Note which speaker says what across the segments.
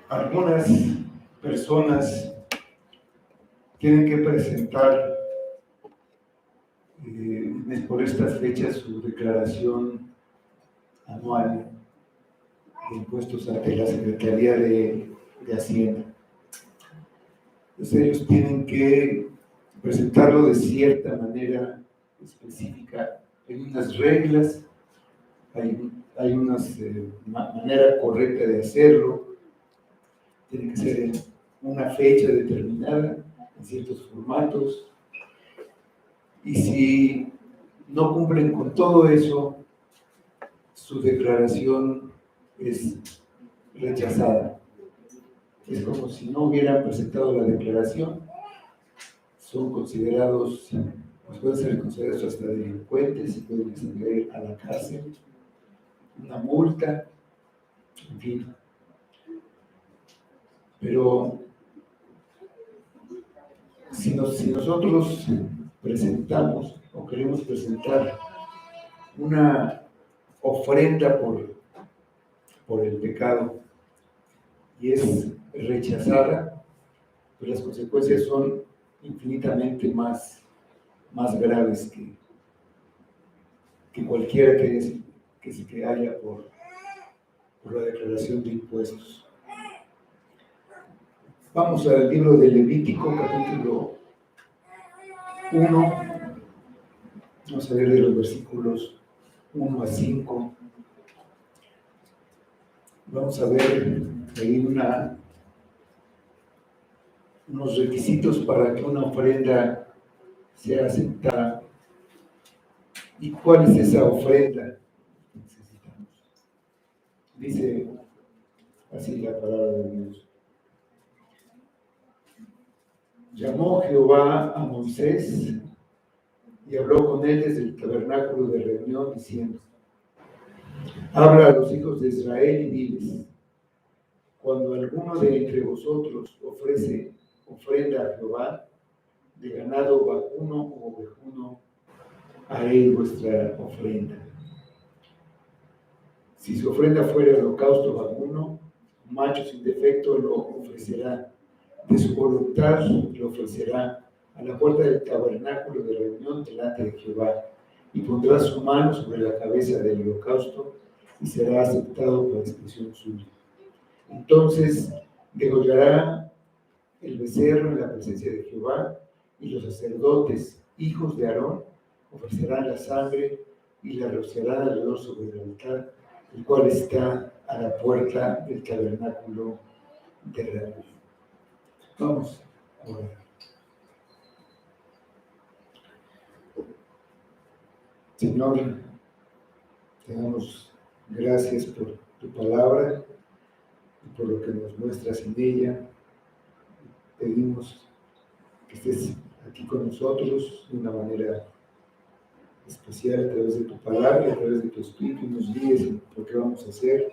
Speaker 1: Algunas personas tienen que presentar por estas fechas su declaración anual de impuestos ante la Secretaría de Hacienda. Entonces ellos tienen que presentarlo de cierta manera específica. Hay unas reglas, hay una manera correcta de hacerlo, tiene que ser en una fecha determinada, en ciertos formatos, y si no cumplen con todo eso, su declaración es rechazada. Es como si no hubieran presentado la declaración, son considerados, pues pueden ser considerados hasta delincuentes, y pueden ir a la cárcel, una multa, en fin. Pero si nosotros presentamos o queremos presentar una ofrenda por el pecado y es rechazada, pues las consecuencias son infinitamente más graves que cualquiera que haya por la declaración de impuestos. Vamos al libro de Levítico, capítulo 1. Vamos a ver de los versículos 1 a 5. Vamos a ver ahí unos requisitos para que una ofrenda sea aceptada. ¿Y cuál es esa ofrenda que necesitamos? Dice así la palabra de Dios. Llamó Jehová a Moisés y habló con él desde el tabernáculo de reunión, diciendo: habla a los hijos de Israel y diles: cuando alguno de entre vosotros ofrece ofrenda a Jehová, de ganado vacuno o ovejuno, haréis vuestra ofrenda. Si su ofrenda fuera holocausto vacuno, macho sin defecto lo ofrecerá. De su voluntad lo ofrecerá a la puerta del tabernáculo de reunión delante de Jehová, y pondrá su mano sobre la cabeza del holocausto, y será aceptado por expresión suya. Entonces degollará el becerro en la presencia de Jehová, y los sacerdotes, hijos de Aarón, ofrecerán la sangre y la rociarán alrededor sobre el altar, el cual está a la puerta del tabernáculo de reunión. Vamos a orar. Señor, te damos gracias por tu palabra y por lo que nos muestras en ella. Pedimos que estés aquí con nosotros de una manera especial a través de tu palabra y a través de tu espíritu, y nos guíes en lo que vamos a hacer,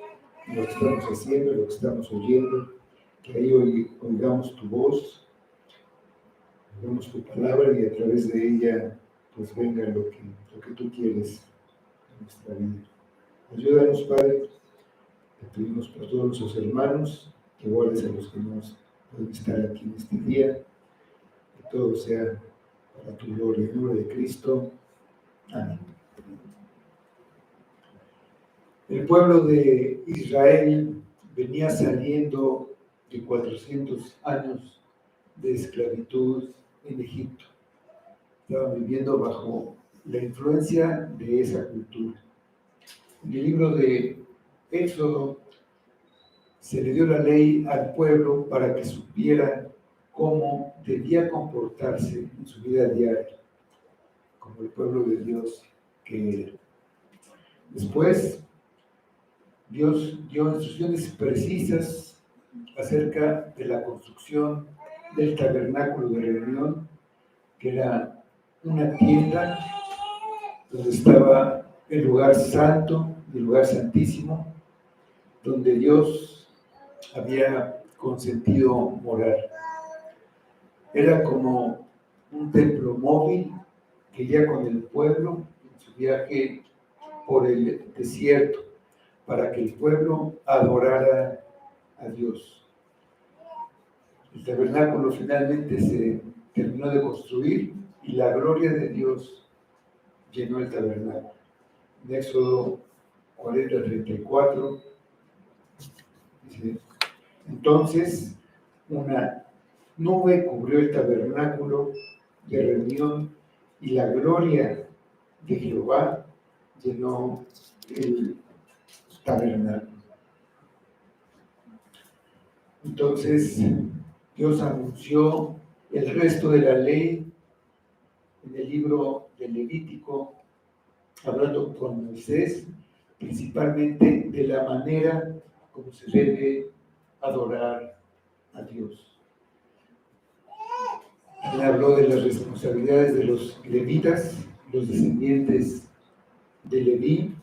Speaker 1: en lo que estamos haciendo, en lo que estamos oyendo, que ahí oigamos tu voz, oigamos tu palabra, y a través de ella pues venga lo que tú quieres en nuestra vida. Ayúdanos, Padre, te pedimos por todos nuestros hermanos, que guardes a los que no pueden estar aquí en este día, que todo sea para tu gloria. En nombre de Cristo. Amén. El pueblo de Israel venía saliendo de 400 años de esclavitud en Egipto. Estaban viviendo bajo la influencia de esa cultura. En el libro de Éxodo se le dio la ley al pueblo para que supiera cómo debía comportarse en su vida diaria, como el pueblo de Dios que era. Después, Dios dio instrucciones precisas acerca de la construcción del tabernáculo de reunión, que era una tienda donde estaba el lugar santo, el lugar santísimo, donde Dios había consentido morar. Era como un templo móvil que iba con el pueblo en su viaje por el desierto, para que el pueblo adorara a Dios. El tabernáculo finalmente se terminó de construir y la gloria de Dios llenó el tabernáculo. En Éxodo 40:34 dice: entonces una nube cubrió el tabernáculo de reunión y la gloria de Jehová llenó el tabernáculo. Entonces Dios anunció el resto de la ley en el libro de Levítico, hablando con Moisés, principalmente de la manera como se debe adorar a Dios. Él habló de las responsabilidades de los levitas, los descendientes de Leví,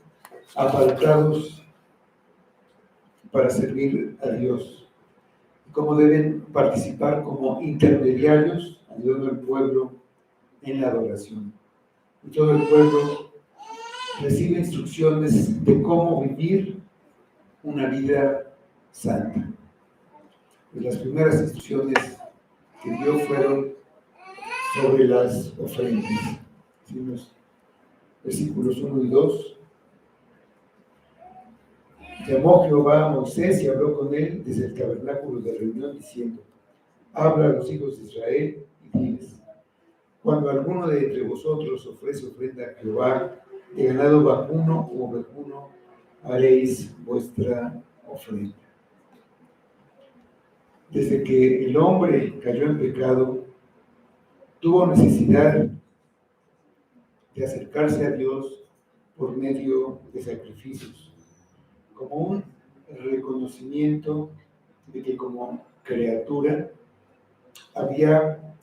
Speaker 1: apartados para servir a Dios, cómo deben participar como intermediarios, ayudando al pueblo en la adoración. Y todo el pueblo recibe instrucciones de cómo vivir una vida santa. Y las primeras instrucciones que dio fueron sobre las ofrendas. Los versículos 1 y 2. Llamó Jehová a Moisés y habló con él desde el tabernáculo de reunión, diciendo: habla a los hijos de Israel y diles: cuando alguno de entre vosotros ofrece ofrenda a Jehová de ganado vacuno o ovejuno, haréis vuestra ofrenda. Desde que el hombre cayó en pecado, tuvo necesidad de acercarse a Dios por medio de sacrificios, como un reconocimiento de que como criatura había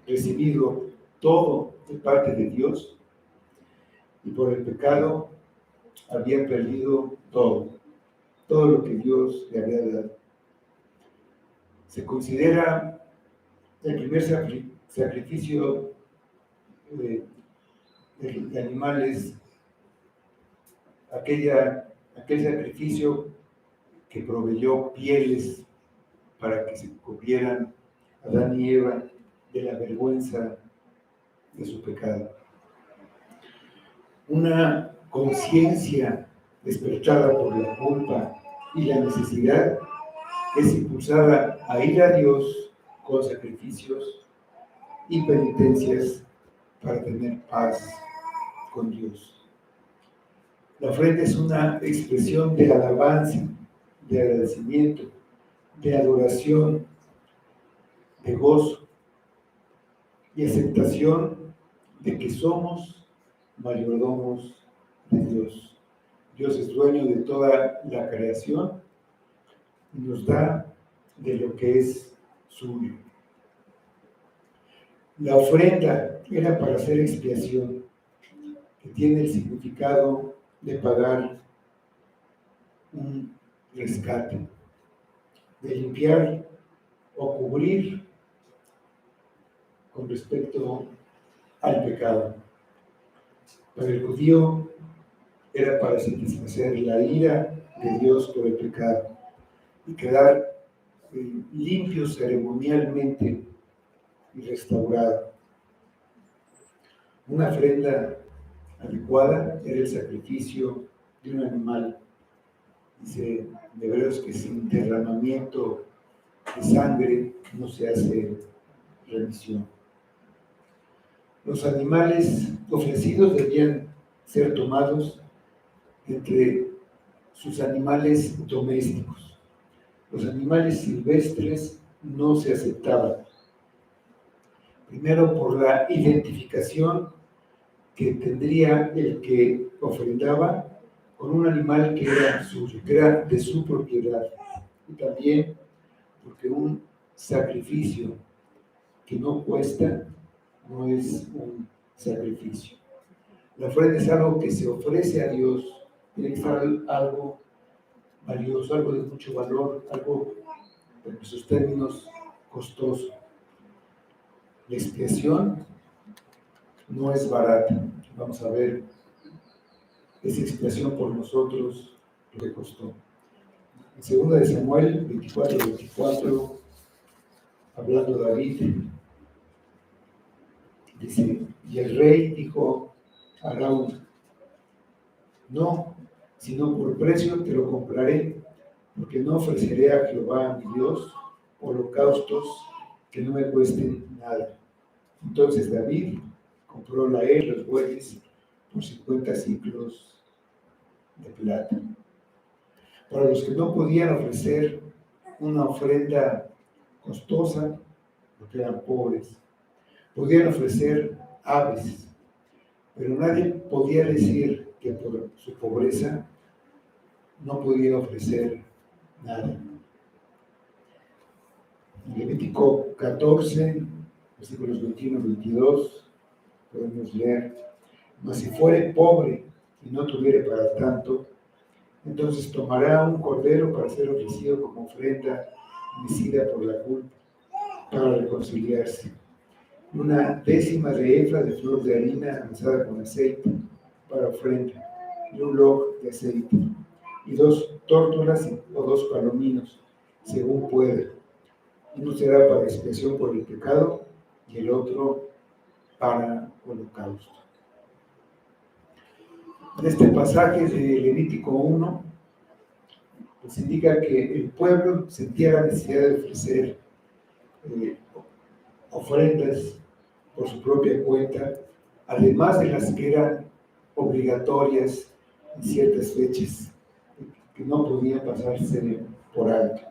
Speaker 1: recibido todo de parte de Dios y por el pecado había perdido todo lo que Dios le había dado. Se considera el primer sacrificio de animales, aquel sacrificio que proveyó pieles para que se cubrieran Adán y Eva de la vergüenza de su pecado. Una conciencia despertada por la culpa y la necesidad es impulsada a ir a Dios con sacrificios y penitencias para tener paz con Dios. La ofrenda es una expresión de alabanza, de agradecimiento, de adoración, de gozo y aceptación de que somos mayordomos de Dios. Dios es dueño de toda la creación y nos da de lo que es suyo. La ofrenda era para hacer expiación, que tiene el significado de pagar un rescate, de limpiar o cubrir con respecto al pecado. Para el judío era para satisfacer la ira de Dios por el pecado y quedar limpio ceremonialmente y restaurado. Una ofrenda adecuada era el sacrificio de un animal. Dice en Hebreos que sin derramamiento de sangre no se hace remisión. Los animales ofrecidos debían ser tomados entre sus animales domésticos. Los animales silvestres no se aceptaban. Primero, por la identificación que tendría el que ofrendaba con un animal que era suyo, que era de su propiedad. Y también porque un sacrificio que no cuesta no es un sacrificio. La ofrenda es algo que se ofrece a Dios, tiene que ser algo valioso, algo de mucho valor, algo en sus términos costoso. La expiación no es barata. Vamos a ver esa expiación por nosotros lo que costó. En 2 de Samuel 24:24 hablando David, dice, y el rey dijo a Araúna, no, sino por precio te lo compraré, porque no ofreceré a Jehová mi Dios holocaustos que no me cuesten nada. Entonces David compró los bueyes por 50 siclos de plata. Para los que no podían ofrecer una ofrenda costosa, porque eran pobres, podían ofrecer aves, pero nadie podía decir que por su pobreza no podía ofrecer nada. En Levítico 14, versículos 21 y 22, podemos leer, mas si fuere pobre y no tuviere para tanto, entonces tomará un cordero para ser ofrecido como ofrenda homicida por la culpa, para reconciliarse. Una décima de efa de flor de harina amasada con aceite para ofrenda, y un log de aceite, y 2 tórtolas o 2 palominos, según pueda. Uno será para expiación por el pecado y el otro para holocausto. En este pasaje de Levítico 1, nos indica que el pueblo sentía la necesidad de ofrecer ofrendas por su propia cuenta, además de las que eran obligatorias en ciertas fechas, que no podían pasarse por alto.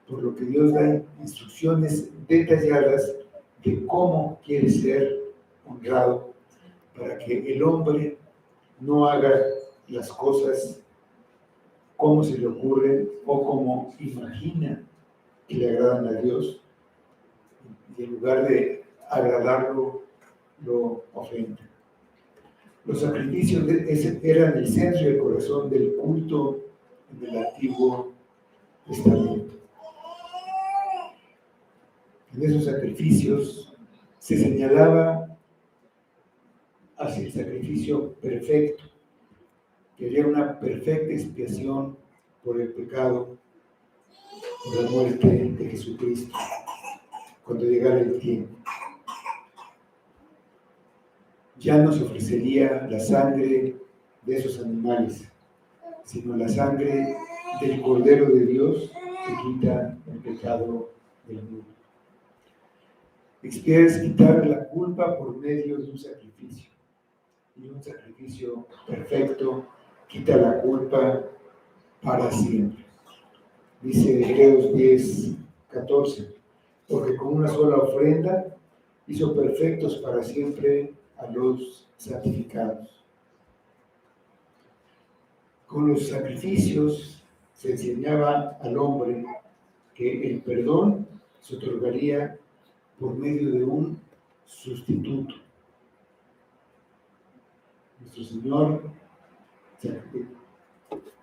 Speaker 1: Por lo que Dios da instrucciones detalladas de cómo quiere ser honrado, para que el hombre no haga las cosas como se le ocurren o como imagina que le agradan a Dios, y en lugar de agradarlo, lo ofenda. Los sacrificios eran el centro y el corazón del culto en el Antiguo Testamento. En esos sacrificios se señalaba hacia el sacrificio perfecto, que haría una perfecta expiación por el pecado, por la muerte de Jesucristo, cuando llegara el tiempo. Ya no se ofrecería la sangre de esos animales, sino la sangre del Cordero de Dios que quita el pecado del mundo. Expiar es quitar la culpa por medio de un sacrificio, y un sacrificio perfecto quita la culpa para siempre. Dice Hebreos 10, 14, porque con una sola ofrenda hizo perfectos para siempre a los santificados. Con los sacrificios se enseñaba al hombre que el perdón se otorgaría por medio de un sustituto. Nuestro Señor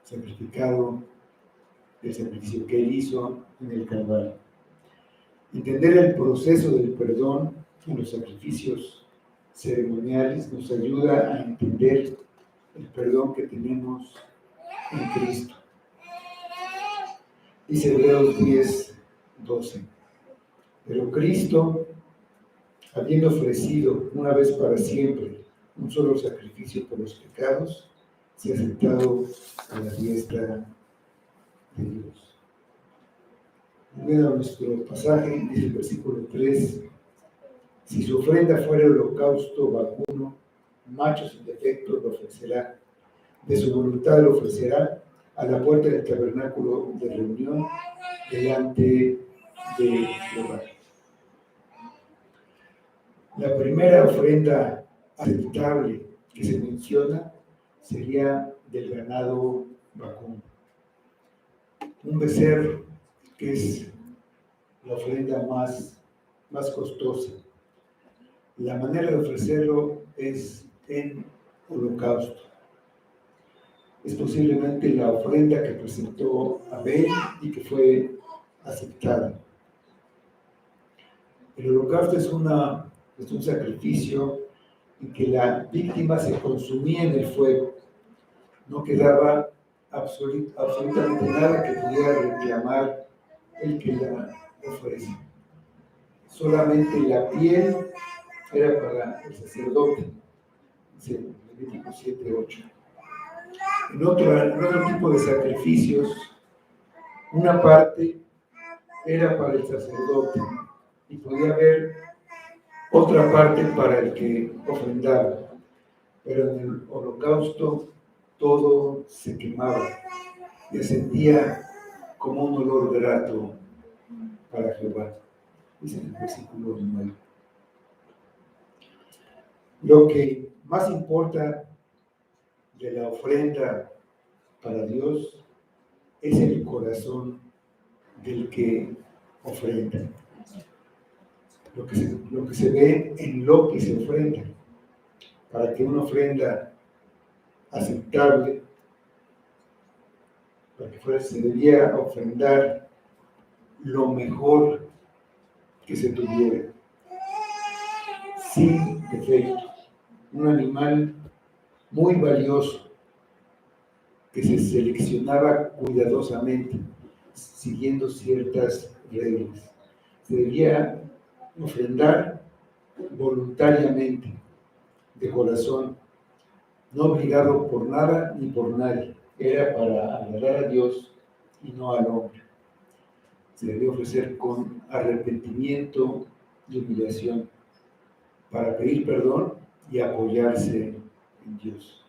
Speaker 1: sacrificado el sacrificio que Él hizo en el Calvario. Entender el proceso del perdón en los sacrificios ceremoniales nos ayuda a entender el perdón que tenemos en Cristo. Dice Hebreos 10, 12. Pero Cristo, habiendo ofrecido una vez para siempre un solo sacrificio por los pecados, se ha sentado a la diestra de Dios. Volviendo a nuestro pasaje, dice el versículo 3, si su ofrenda fuera holocausto vacuno, macho sin defecto lo ofrecerá, de su voluntad lo ofrecerá a la puerta del tabernáculo de reunión delante de Jehová. La primera ofrenda aceptable que se menciona sería del ganado vacuno. Un becerro, que es la ofrenda más costosa. La manera de ofrecerlo es en holocausto. Es posiblemente la ofrenda que presentó Abel y que fue aceptada. El holocausto es un sacrificio en que la víctima se consumía en el fuego. No quedaba absolutamente nada que pudiera reclamar el que la ofrece. solamente la piel era para el sacerdote, dice Levítico 7:8. En otro tipo de sacrificios, una parte era para el sacerdote y podía haber otra parte para el que ofrendaba. Pero en el holocausto todo se quemaba y ascendía como un olor grato para Jehová, dice en el versículo 9. Lo que más importa de la ofrenda para Dios es el corazón del que ofrenda. Lo que se ve en lo que se ofrenda. Para que una ofrenda aceptable, para que fuera, se debía ofrendar lo mejor que se tuviera, sin defecto. Un animal muy valioso que se seleccionaba cuidadosamente, siguiendo ciertas reglas. Se debía ofrendar voluntariamente, de corazón, no obligado por nada ni por nadie. Era para agradar a Dios y no al hombre. Se debe ofrecer con arrepentimiento y humillación para pedir perdón y apoyarse en Dios.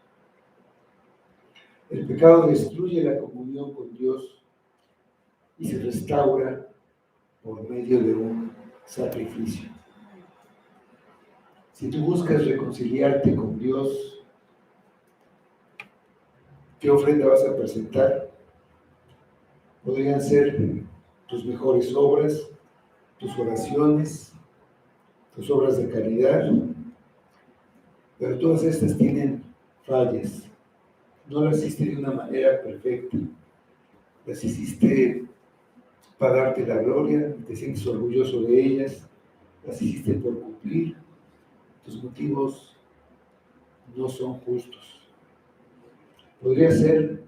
Speaker 1: El pecado destruye la comunión con Dios y se restaura por medio de un sacrificio. Si tú buscas reconciliarte con Dios, ¿qué ofrenda vas a presentar? Podrían ser tus mejores obras, tus oraciones, tus obras de caridad, pero todas estas tienen fallas. No las hiciste de una manera perfecta, las hiciste para darte la gloria, te sientes orgulloso de ellas, las hiciste por cumplir, tus motivos no son justos. Podría ser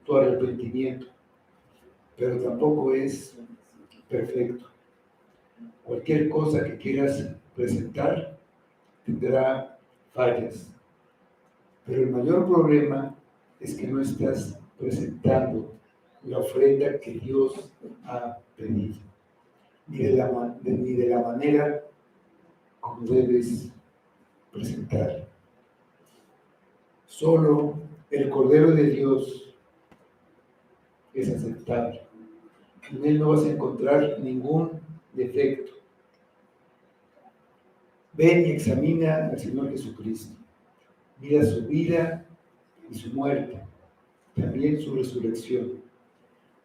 Speaker 1: tu arrepentimiento, pero tampoco es perfecto. Cualquier cosa que quieras presentar tendrá fallas, pero el mayor problema es que no estás presentando la ofrenda que Dios ha pedido, ni de la manera como debes presentar. Solo el Cordero de Dios es aceptable. En él no vas a encontrar ningún defecto. Ven y examina al Señor Jesucristo. Mira su vida y su muerte, también su resurrección.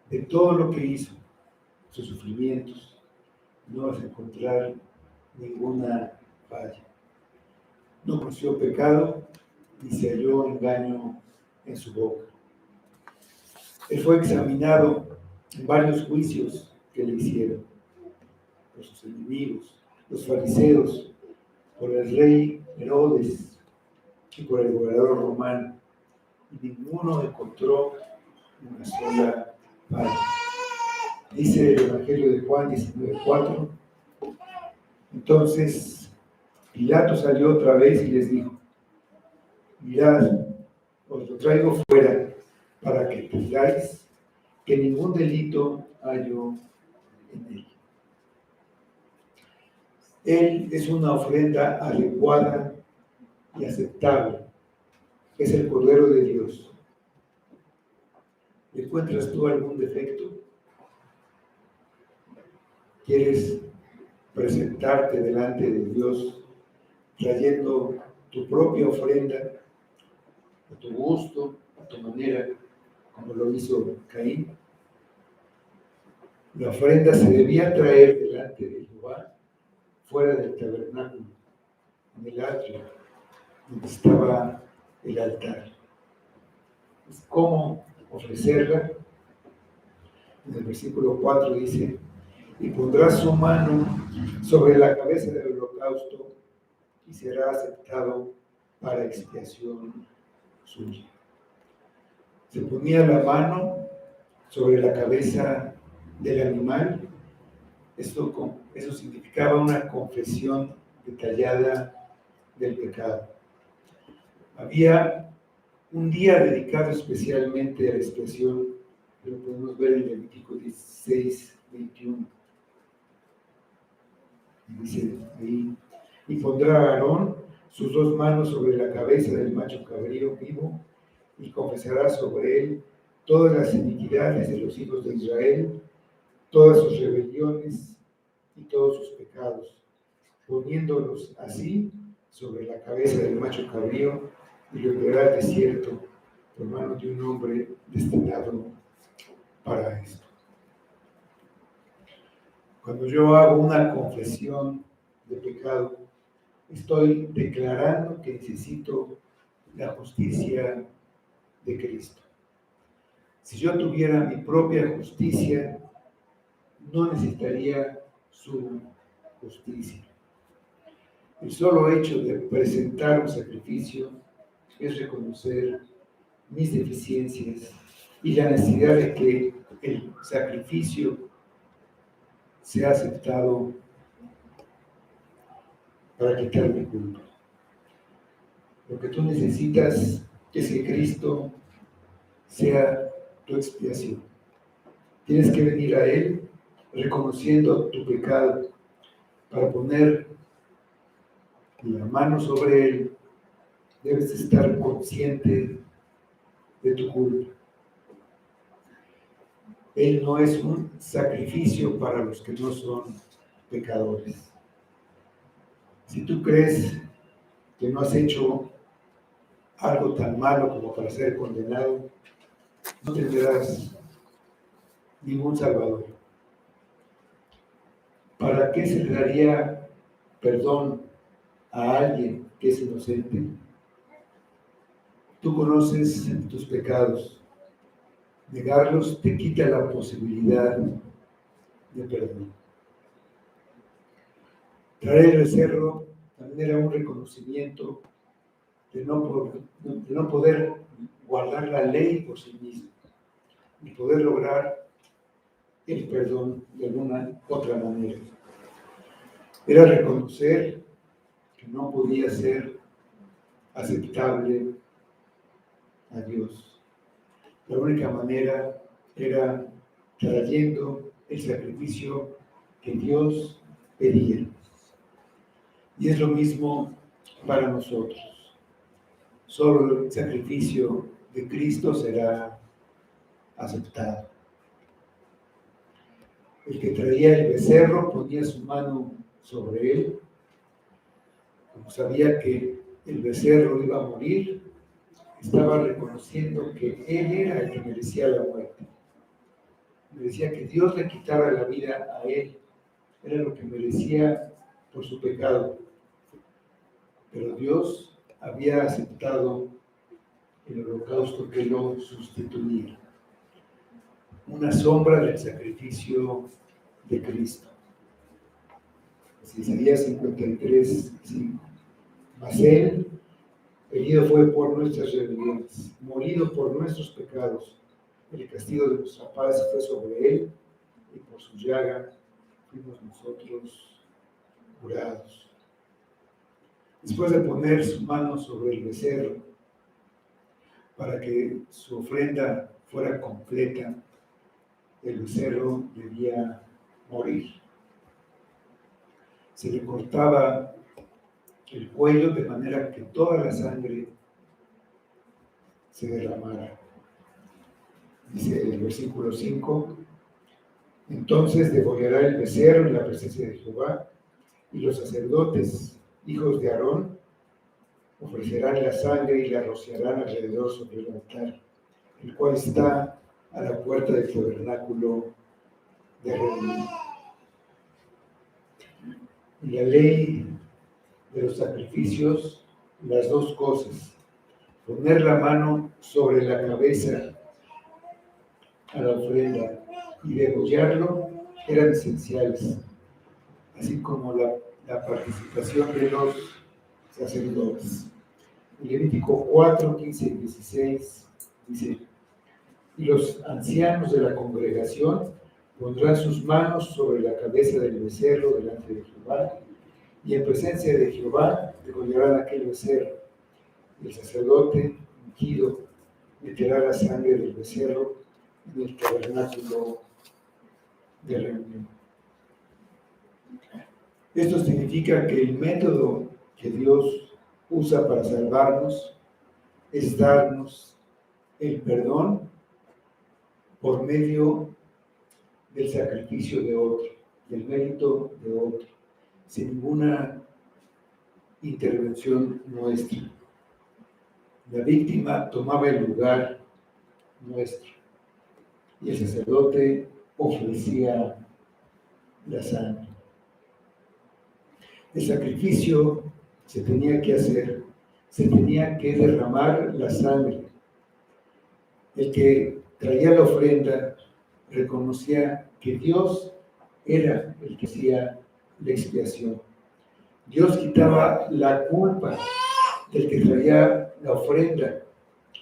Speaker 1: De todo lo que hizo, sus sufrimientos, no vas a encontrar ninguna falla. No conoció pecado ni se halló engaño en su boca. Él fue examinado en varios juicios que le hicieron por sus enemigos, los fariseos, por el rey Herodes y por el gobernador romano, y ninguno encontró una sola falla. Dice el Evangelio de Juan 19:4. Entonces Pilato salió otra vez y les dijo: mirad, os lo traigo fuera para que tengáis que ningún delito hallo en él. Él es una ofrenda adecuada y aceptable. Es el Cordero de Dios. ¿Encuentras tú algún defecto? ¿Quieres presentarte delante de Dios trayendo tu propia ofrenda a tu gusto, a tu manera, como lo hizo Caín? La ofrenda se debía traer delante de Jehová, fuera del tabernáculo, en el atrio, donde estaba el altar. ¿Cómo ofrecerla? En el versículo 4 dice: y pondrá su mano sobre la cabeza del holocausto y será aceptado para expiación suya. Se ponía la mano sobre la cabeza del animal Eso significaba una confesión detallada del pecado. Había un día dedicado especialmente a la expiación, que lo podemos ver en Levítico 16, 21. Dice ahí, y pondrá Aarón sus dos manos sobre la cabeza del macho cabrío vivo y confesará sobre él todas las iniquidades de los hijos de Israel, todas sus rebeliones y todos sus pecados, poniéndolos así sobre la cabeza del macho cabrío, y lo enviará al desierto por mano de un hombre destinado para esto. Cuando yo hago una confesión de pecado, estoy declarando que necesito la justicia de Cristo. Si yo tuviera mi propia justicia, no necesitaría su justicia. El solo hecho de presentar un sacrificio es reconocer mis deficiencias y la necesidad de que el sacrificio sea aceptado para quitar mi culpa. Lo que tú necesitas es que Cristo sea tu expiación. Tienes que venir a Él reconociendo tu pecado para poner la mano sobre Él. Debes estar consciente de tu culpa. Él no es un sacrificio para los que no son pecadores. Si tú crees que no has hecho algo tan malo como para ser condenado, no tendrás ningún salvador. ¿Para qué se le daría perdón a alguien que es inocente? Tú conoces tus pecados. Negarlos te quita la posibilidad de perdón. Traer el becerro también era un reconocimiento de no poder guardar la ley por sí mismo y poder lograr el perdón de alguna otra manera. Era reconocer que no podía ser aceptable a Dios. La única manera era trayendo el sacrificio que Dios pedía. Y es lo mismo para nosotros. Solo el sacrificio de Cristo será aceptado. El que traía el becerro ponía su mano sobre él, como sabía que el becerro iba a morir, estaba reconociendo que él era el que merecía la muerte. Merecía que Dios le quitara la vida a él. Era lo que merecía por su pecado. Pero Dios había aceptado el holocausto que lo sustituía. Una sombra del sacrificio de Cristo. Isaías 53, 5. Mas él herido fue por nuestras rebeliones, morido por nuestros pecados. El castigo de nuestra paz fue sobre él, y por su llaga fuimos nosotros curados. Después de poner su mano sobre el becerro, para que su ofrenda fuera completa, el becerro debía morir. Se le cortaba el cuello de manera que toda la sangre se derramara. Dice el versículo 5, entonces degollará el becerro en la presencia de Jehová, y los sacerdotes, hijos de Aarón, ofrecerán la sangre y la rociarán alrededor sobre el altar, el cual está a la puerta del tabernáculo de reunión. En la ley de los sacrificios, las dos cosas, poner la mano sobre la cabeza a la ofrenda y degollarlo, eran esenciales, así como la participación de los sacerdotes. En Levítico 4, 15 y 16 dice, y los ancianos de la congregación Pondrán sus manos sobre la cabeza del becerro delante de Jehová, y en presencia de Jehová degollarán aquel becerro. Y el sacerdote ungido meterá la sangre del becerro en el tabernáculo de reunión. Esto significa que el método que Dios usa para salvarnos es darnos el perdón por medio del sacrificio de otro, del mérito de otro, sin ninguna intervención nuestra. La víctima tomaba el lugar nuestro y el sacerdote ofrecía la sangre. El sacrificio se tenía que hacer, se tenía que derramar la sangre. El que traía la ofrenda reconocía que Dios era el que hacía la expiación. Dios quitaba la culpa del que traía la ofrenda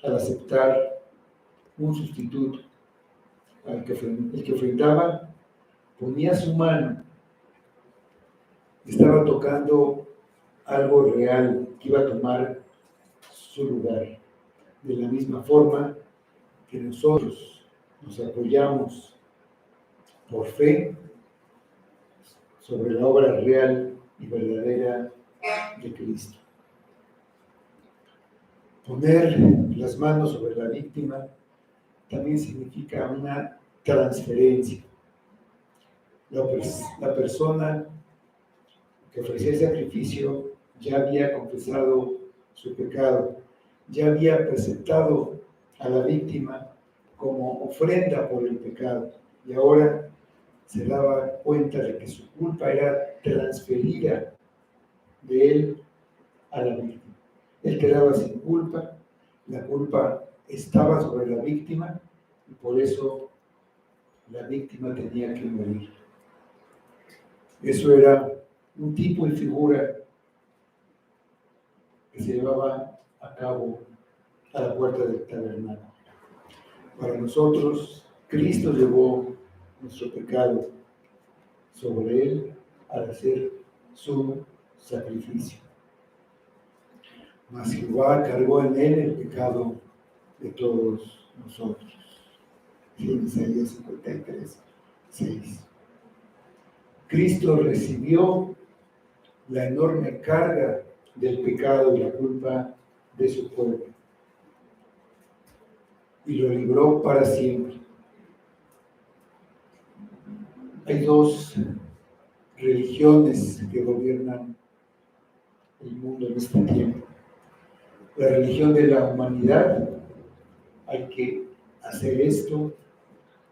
Speaker 1: al aceptar un sustituto. El que ofrendaba ponía su mano, estaba tocando algo real que iba a tomar su lugar. De la misma forma que nosotros nos apoyamos por fe sobre la obra real y verdadera de Cristo. Poner las manos sobre la víctima también significa una transferencia. La persona que ofrecía el sacrificio ya había confesado su pecado, ya había presentado a la víctima como ofrenda por el pecado, y ahora se daba cuenta de que su culpa era transferida de él a la víctima. Él quedaba sin culpa, la culpa estaba sobre la víctima y por eso la víctima tenía que morir. Eso era un tipo y figura que se llevaba a cabo a la puerta del tabernáculo. Para nosotros, Cristo llevó nuestro pecado sobre él al hacer su sacrificio. Mas Jehová cargó en él el pecado de todos nosotros. En Isaías 53, 6. Cristo recibió la enorme carga del pecado y la culpa de su pueblo y lo libró para siempre. Hay dos religiones que gobiernan el mundo en este tiempo. La religión de la humanidad, hay que hacer esto,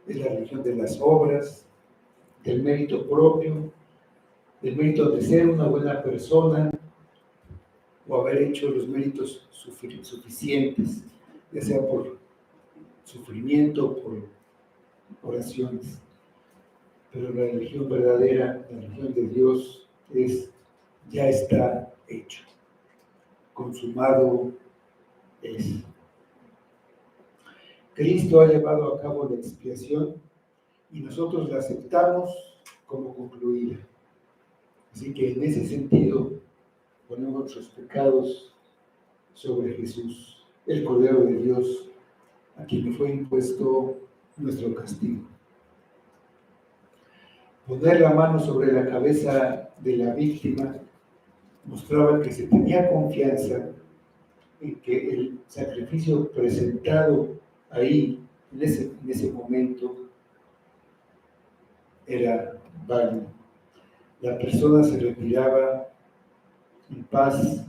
Speaker 1: es la religión de las obras, del mérito propio, del mérito de ser una buena persona o haber hecho los méritos suficientes, ya sea por sufrimiento o por oraciones. Pero la religión verdadera, la religión de Dios, es ya está hecho, consumado es. Cristo ha llevado a cabo la expiación y nosotros la aceptamos como concluida. Así que en ese sentido ponemos nuestros pecados sobre Jesús, el Cordero de Dios, a quien le fue impuesto nuestro castigo. Poner la mano sobre la cabeza de la víctima mostraba que se tenía confianza en que el sacrificio presentado ahí, en ese momento, era válido. La persona se retiraba en paz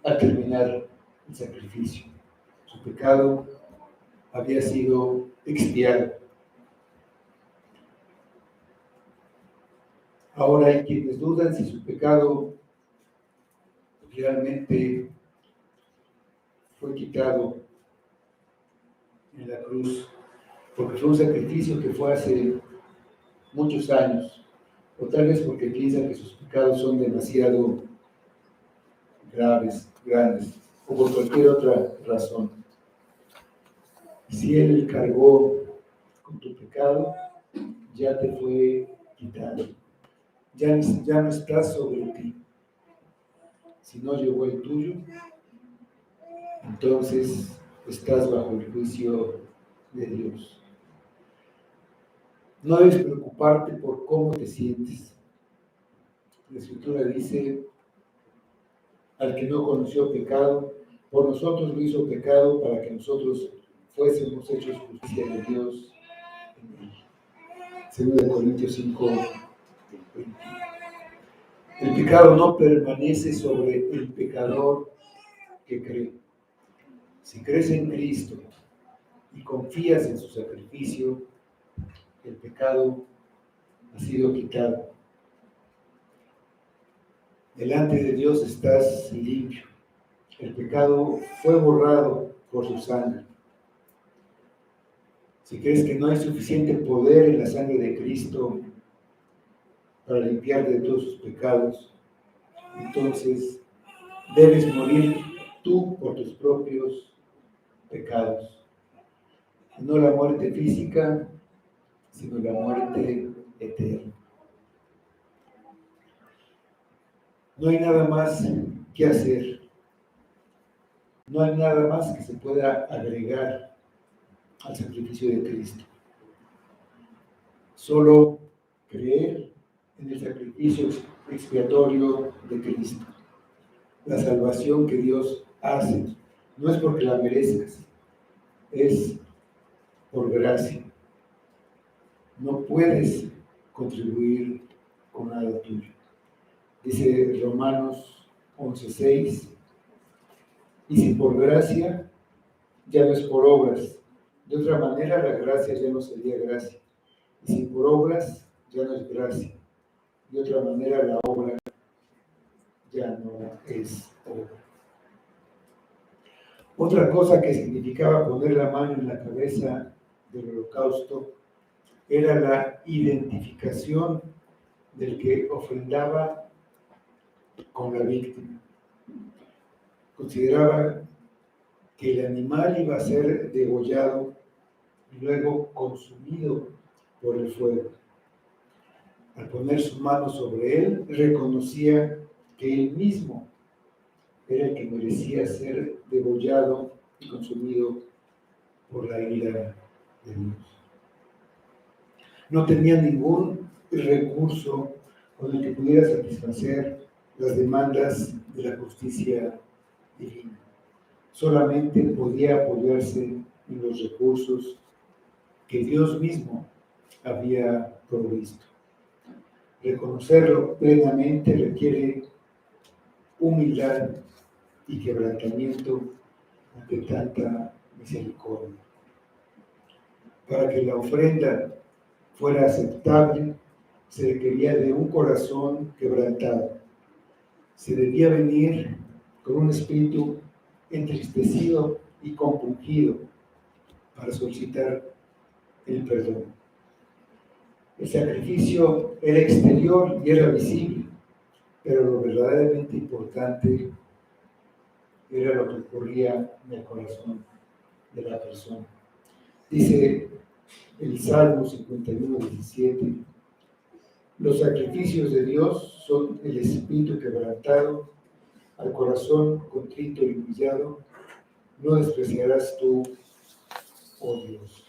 Speaker 1: a terminar el sacrificio. Su pecado había sido expiado. Ahora hay quienes dudan si su pecado realmente fue quitado en la cruz, porque fue un sacrificio que fue hace muchos años, o tal vez porque piensan que sus pecados son demasiado graves, grandes, o por cualquier otra razón. Si Él cargó con tu pecado, ya te fue quitado. Ya no está sobre ti. Si no llegó el tuyo, entonces estás bajo el juicio de Dios. No debes preocuparte por cómo te sientes. La Escritura dice, al que no conoció pecado, por nosotros lo hizo pecado para que nosotros fuésemos hechos justicia de Dios en él. 2 Corintios 5, 20. El pecado no permanece sobre el pecador que cree. Si crees en Cristo y confías en su sacrificio, el pecado ha sido quitado. Delante de Dios estás limpio. El pecado fue borrado por su sangre. Si crees que no hay suficiente poder en la sangre de Cristo para limpiar de todos sus pecados, entonces debes morir tú por tus propios pecados. No la muerte física, sino la muerte eterna. No hay nada más que hacer. No hay nada más que se pueda agregar al sacrificio de Cristo. Solo creer en el sacrificio expiatorio de Cristo. La salvación que Dios hace no es porque la merezcas, es por gracia. No puedes contribuir con nada tuyo. Dice Romanos 11:6, y si por gracia, ya no es por obras. De otra manera, la gracia ya no sería gracia. Y si por obras, ya no es gracia. De otra manera, la obra ya no es obra. Otra cosa que significaba poner la mano en la cabeza del holocausto era la identificación del que ofrendaba con la víctima. Consideraba que el animal iba a ser degollado y luego consumido por el fuego. Al poner su mano sobre él, reconocía que él mismo era el que merecía ser degollado y consumido por la ira de Dios. No tenía ningún recurso con el que pudiera satisfacer las demandas de la justicia divina. Solamente podía apoyarse en los recursos que Dios mismo había provisto. Reconocerlo plenamente requiere humildad y quebrantamiento ante tanta misericordia. Para que la ofrenda fuera aceptable, se requería de un corazón quebrantado. Se debía venir con un espíritu entristecido y compungido para solicitar el perdón. El sacrificio era exterior y era visible, pero lo verdaderamente importante era lo que ocurría en el corazón de la persona. Dice el Salmo 51:17, los sacrificios de Dios son el espíritu quebrantado, al corazón contrito y humillado, no despreciarás tú, oh Dios.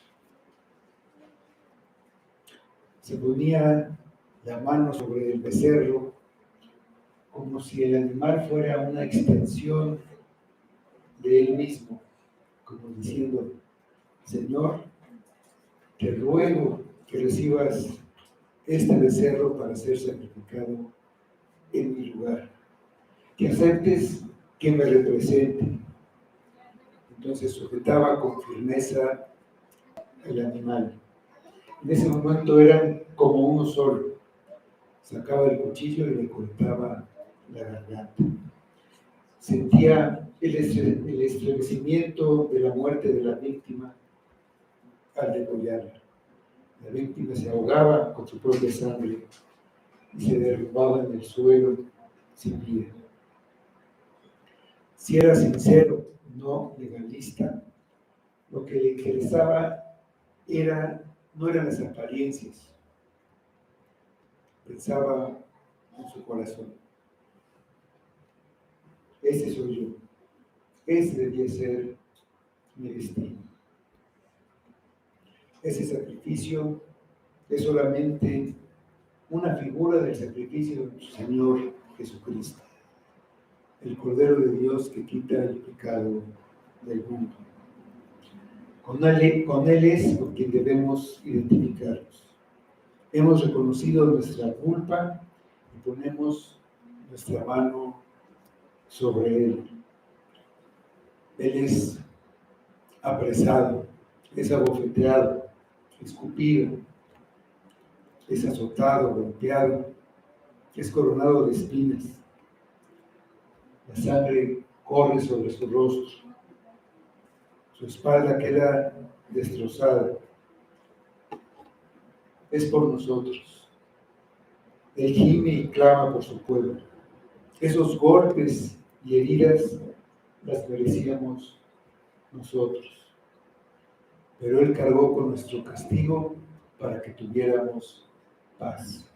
Speaker 1: Se ponía la mano sobre el becerro como si el animal fuera una extensión de él mismo, como diciendo, Señor, te ruego que recibas este becerro para ser sacrificado en mi lugar, que aceptes que me represente. Entonces sujetaba con firmeza el animal. En ese momento eran como uno solo. Sacaba el cuchillo y le cortaba la garganta. Sentía el estremecimiento de la muerte de la víctima al degollarla. La víctima se ahogaba con su propia sangre y se derrumbaba en el suelo sin vida. Si era sincero, no legalista, lo que le interesaba era no eran las apariencias, pensaba en su corazón. Ese soy yo, ese debía ser mi destino. Ese sacrificio es solamente una figura del sacrificio de nuestro Señor Jesucristo, el Cordero de Dios que quita el pecado del mundo. Con él es con quien debemos identificarnos. Hemos reconocido nuestra culpa y ponemos nuestra mano sobre él. Él es apresado, es abofeteado, escupido, es azotado, golpeado, es coronado de espinas. La sangre corre sobre su rostro, su espalda queda destrozada. Es por nosotros. Él gime y clama por su pueblo. Esos golpes y heridas las merecíamos nosotros, pero Él cargó con nuestro castigo para que tuviéramos paz.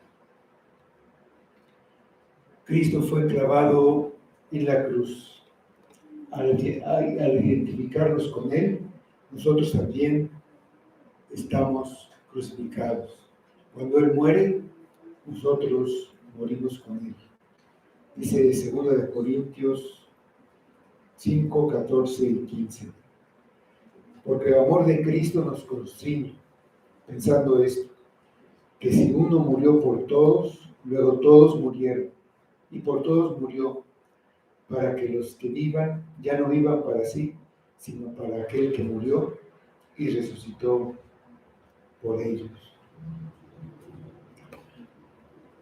Speaker 1: Cristo fue clavado en la cruz. Al identificarnos con Él, nosotros también estamos crucificados. Cuando Él muere, nosotros morimos con Él. Dice 2 Corintios 5, 14 y 15. Porque el amor de Cristo nos constriñe, pensando esto, que si uno murió por todos, luego todos murieron, y por todos murió, para que los que vivan ya no vivan para sí, sino para aquel que murió y resucitó por ellos.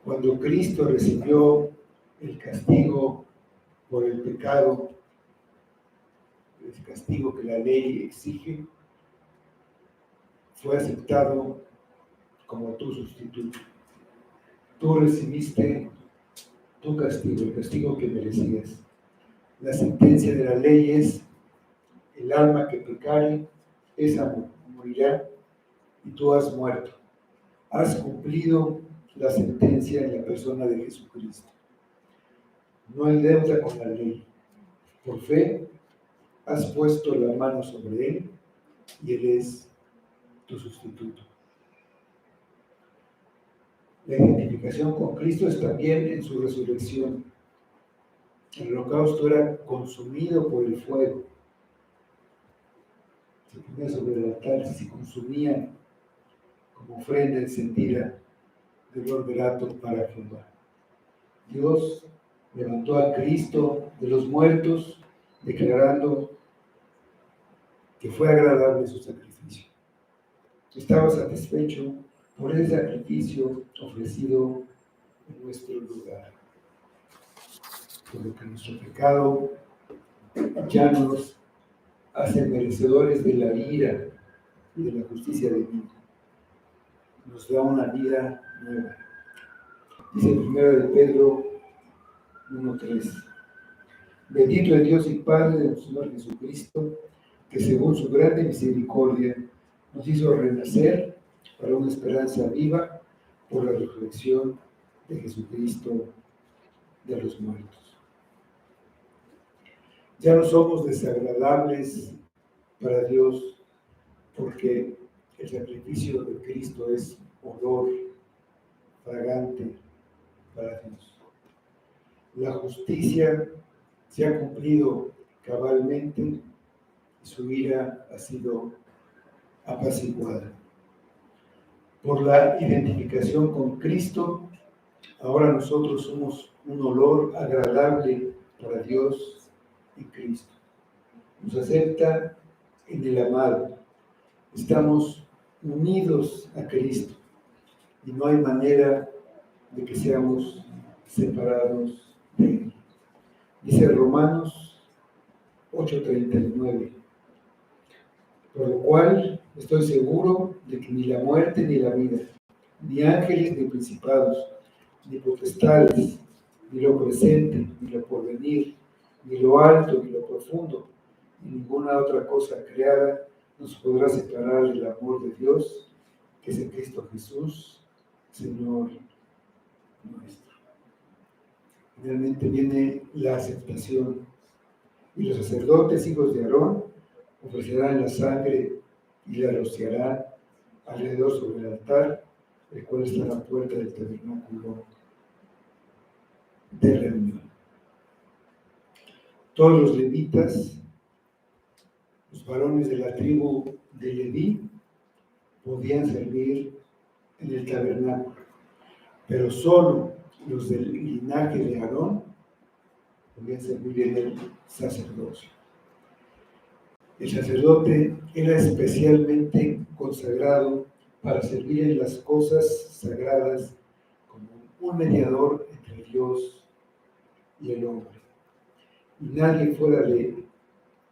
Speaker 1: Cuando Cristo recibió el castigo por el pecado, el castigo que la ley exige, fue aceptado como tu sustituto. Tú recibiste tu castigo, el castigo que merecías. La sentencia de la ley es: el alma que pecare, esa morirá, y tú has muerto. Has cumplido la sentencia en la persona de Jesucristo. No hay deuda con la ley. Por fe, has puesto la mano sobre él y él es tu sustituto. La identificación con Cristo es también en su resurrección. El holocausto era consumido por el fuego. Se ponía sobre el altar y se consumía como ofrenda encendida de olor grato para Jehová. Dios levantó a Cristo de los muertos, declarando que fue agradable su sacrificio. Estaba satisfecho por el sacrificio ofrecido en nuestro lugar. Por lo que nuestro pecado ya nos hace merecedores de la ira y de la justicia divina. Nos da una vida nueva. Dice 1 de Pedro 1:3. Bendito el Dios y Padre de nuestro Señor Jesucristo, que según su grande misericordia nos hizo renacer para una esperanza viva por la resurrección de Jesucristo de los muertos. Ya no somos desagradables para Dios porque el sacrificio de Cristo es olor fragante para Dios. La justicia se ha cumplido cabalmente y su ira ha sido apaciguada. Por la identificación con Cristo, ahora nosotros somos un olor agradable para Dios en Cristo. Nos acepta en el amado. Estamos unidos a Cristo y no hay manera de que seamos separados de Él. Dice Romanos 8:39. Por lo cual estoy seguro de que ni la muerte ni la vida, ni ángeles ni principados, ni potestades, ni lo presente, ni lo porvenir, ni lo alto, ni lo profundo, ni ninguna otra cosa creada nos podrá separar del amor de Dios que es en Cristo Jesús, Señor nuestro. Finalmente viene la aceptación. Y los sacerdotes, hijos de Aarón, ofrecerán la sangre y la rociarán alrededor sobre el altar, el cual está a la puerta del tabernáculo de reunión. Todos los levitas, los varones de la tribu de Leví, podían servir en el tabernáculo, pero solo los del linaje de Aarón podían servir en el sacerdocio. El sacerdote era especialmente consagrado para servir en las cosas sagradas como un mediador entre Dios y el hombre. Y nadie fuera de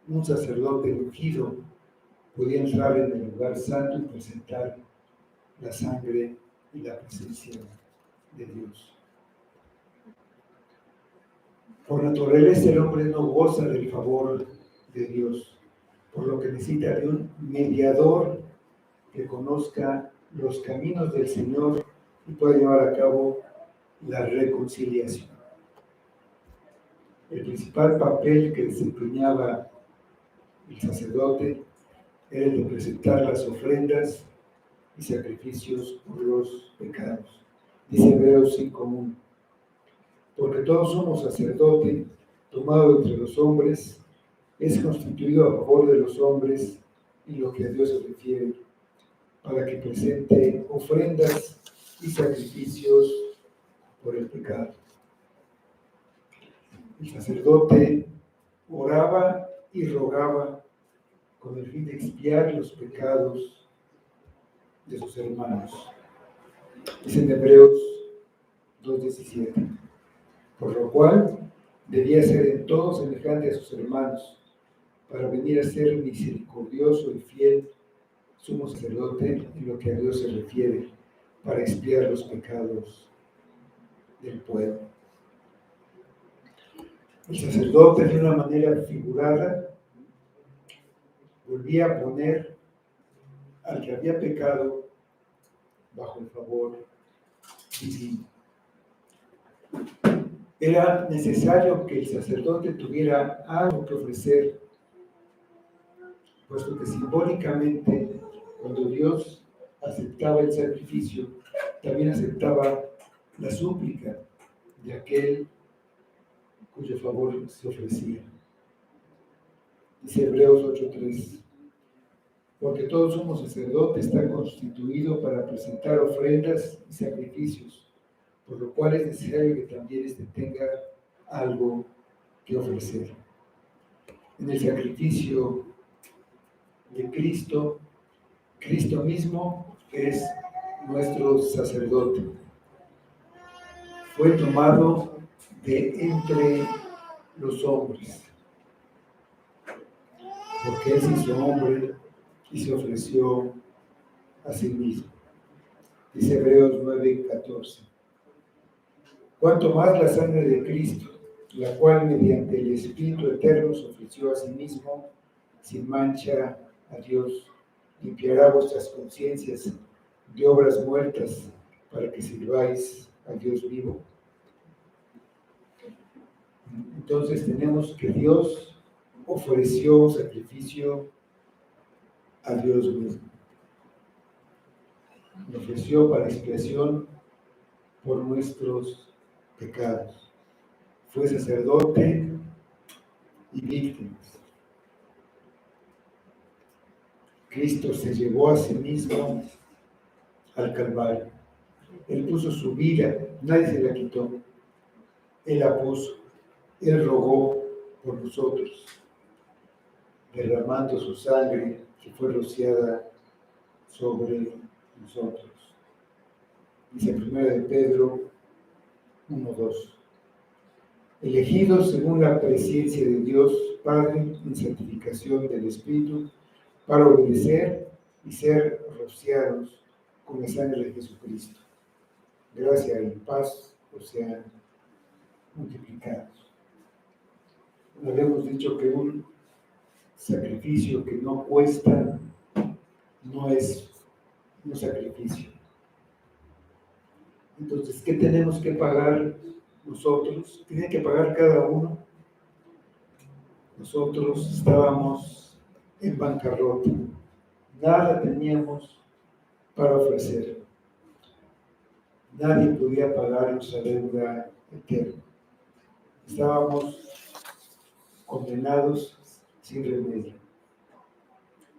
Speaker 1: un sacerdote ungido podía entrar en el lugar santo y presentar la sangre y la presencia de Dios. Por naturaleza el hombre no goza del favor de Dios, por lo que necesita de un mediador que conozca los caminos del Señor y pueda llevar a cabo la reconciliación. El principal papel que desempeñaba el sacerdote era el de presentar las ofrendas y sacrificios por los pecados. Dice Hebreos 5:1, porque todos somos sacerdote, tomado entre los hombres, es constituido a favor de los hombres en lo que a Dios se refiere, para que presente ofrendas y sacrificios por el pecado. El sacerdote oraba y rogaba con el fin de expiar los pecados de sus hermanos. Dice en Hebreos 2:17, por lo cual debía ser en todo semejante a sus hermanos, para venir a ser misericordioso y fiel sumo sacerdote en lo que a Dios se refiere, para expiar los pecados del pueblo. El sacerdote, de una manera figurada, volvía a poner al que había pecado bajo el favor divino. Era necesario que el sacerdote tuviera algo que ofrecer, puesto que simbólicamente, cuando Dios aceptaba el sacrificio, también aceptaba la súplica de aquel cuyo favor se ofrecía. Dice Hebreos 8:3, porque todo sumo sacerdote está constituido para presentar ofrendas y sacrificios, por lo cual es necesario que también éste tenga algo que ofrecer. En el sacrificio de Cristo, Cristo mismo es nuestro sacerdote. Fue tomado de entre los hombres, porque Él se hizo hombre y se ofreció a sí mismo. Dice Hebreos 9:14. Cuanto más la sangre de Cristo, la cual mediante el Espíritu Eterno se ofreció a sí mismo, sin mancha a Dios, limpiará vuestras conciencias de obras muertas para que sirváis a Dios vivo. Entonces tenemos que Dios ofreció sacrificio a Dios mismo. Lo ofreció para expiación por nuestros pecados. Fue sacerdote y víctimas. Cristo se llevó a sí mismo al Calvario. Él puso su vida, nadie se la quitó. Él la puso. Él rogó por nosotros, derramando su sangre que fue rociada sobre nosotros. Dice 1 de Pedro 1:2. Elegidos según la presencia de Dios Padre en santificación del Espíritu, para obedecer y ser rociados con la sangre de Jesucristo. Gracia y paz os sean multiplicados. Habíamos dicho que un sacrificio que no cuesta no es un sacrificio. Entonces, ¿qué tenemos que pagar nosotros? Tiene que pagar cada uno. Nosotros estábamos en bancarrota. Nada teníamos para ofrecer. Nadie podía pagar nuestra deuda eterna. Estábamos condenados sin remedio.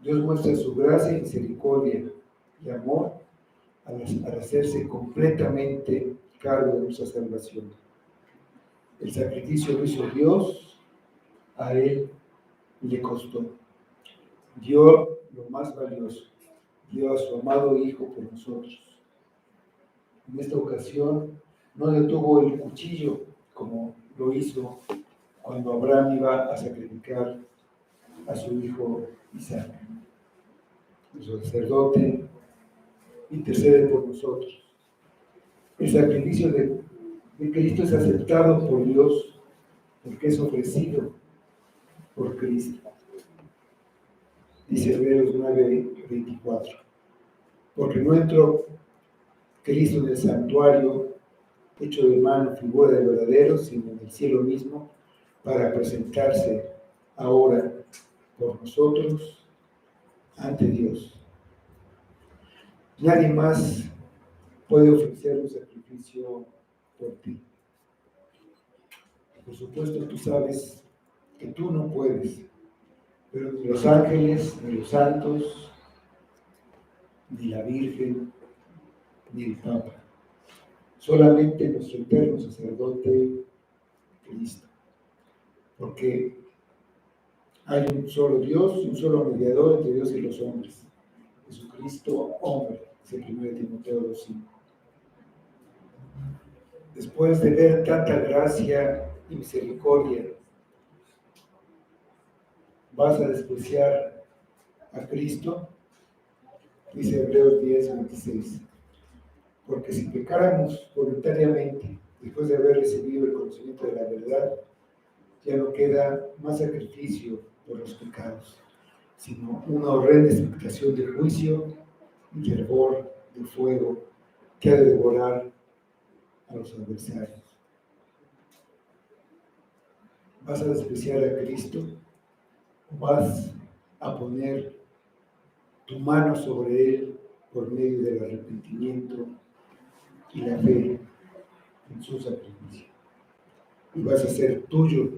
Speaker 1: Dios muestra su gracia, misericordia y amor al hacerse completamente cargo de nuestra salvación. El sacrificio lo hizo Dios, a Él le costó. Dio lo más valioso, dio a su amado Hijo por nosotros. En esta ocasión no detuvo el cuchillo como lo hizo cuando Abraham iba a sacrificar a su hijo Isaac. El sacerdote intercede por nosotros. El sacrificio de Cristo es aceptado por Dios porque es ofrecido por Cristo. Dice Hebreos 9:24. Porque no entró Cristo en el santuario hecho de mano, figura del verdadero, sino en el cielo mismo, para presentarse ahora por nosotros ante Dios. Nadie más puede ofrecer un sacrificio por ti. Por supuesto, tú sabes que tú no puedes, pero ni los ángeles, ni los santos, ni la Virgen, ni el Papa. Solamente nuestro eterno sacerdote Cristo. Porque hay un solo Dios y un solo mediador entre Dios y los hombres. Jesucristo, hombre, es el 1 Timoteo 2:5. Después de ver tanta gracia y misericordia, ¿vas a despreciar a Cristo? Dice Hebreos 10:26. Porque si pecáramos voluntariamente, después de haber recibido el conocimiento de la verdad, ya no queda más sacrificio por los pecados, sino una horrenda expectación de juicio y fervor de fuego que ha de devorar a los adversarios. ¿Vas a despreciar a Cristo? ¿O vas a poner tu mano sobre Él por medio del arrepentimiento y la fe en su sacrificio? Y vas a hacer tuyo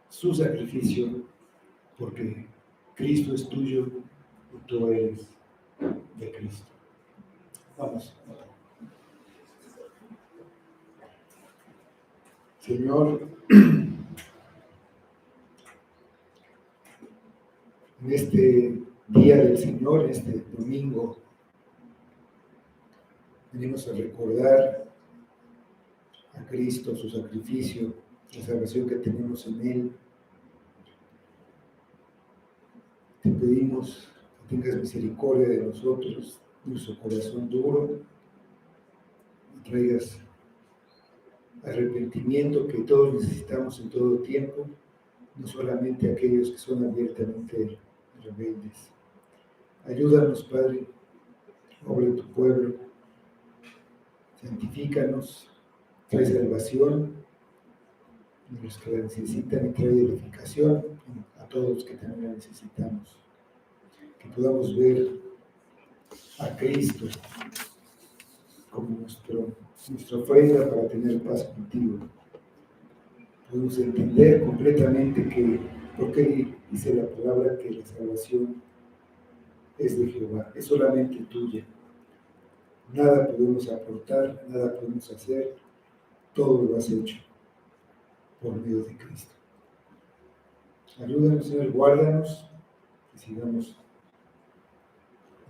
Speaker 1: su sacrificio, porque Cristo es tuyo y tú eres de Cristo. Vamos. Señor, en este día del Señor, en este domingo, venimos a recordar a Cristo, su sacrificio, la salvación que tenemos en Él. Te pedimos que tengas misericordia de nosotros, de nuestro corazón duro, y traigas arrepentimiento que todos necesitamos en todo tiempo, no solamente aquellos que son abiertamente rebeldes. Ayúdanos, Padre, obra en tu pueblo, santifícanos, trae salvación a los que la necesitan y trae edificación a todos los que también la necesitamos. Que podamos ver a Cristo como nuestra ofrenda para tener paz contigo. Podemos entender completamente por qué dice la palabra que la salvación es de Jehová, es solamente tuya. Nada podemos aportar, nada podemos hacer, todo lo has hecho por medio de Cristo. Ayúdanos, Señor, guárdanos, que sigamos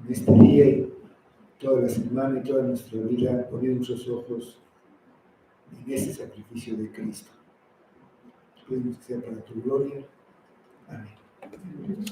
Speaker 1: en este día y toda la semana y toda nuestra vida poniendo nuestros ojos en ese sacrificio de Cristo. Pedimos que sea para tu gloria. Amén.